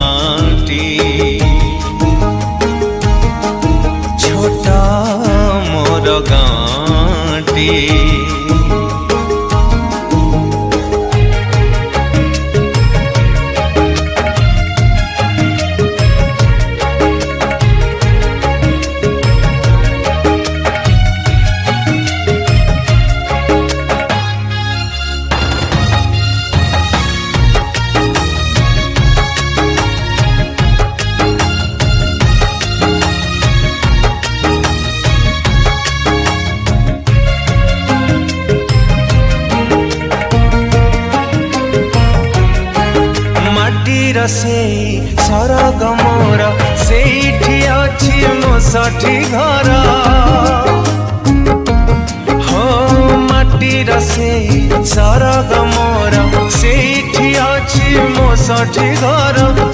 माटी छोटा मोर गाँटी से सरग मोर सेठी अछि मोसठी घर हो माटीर से सरग मोर सेठी अछि मोसठी घर।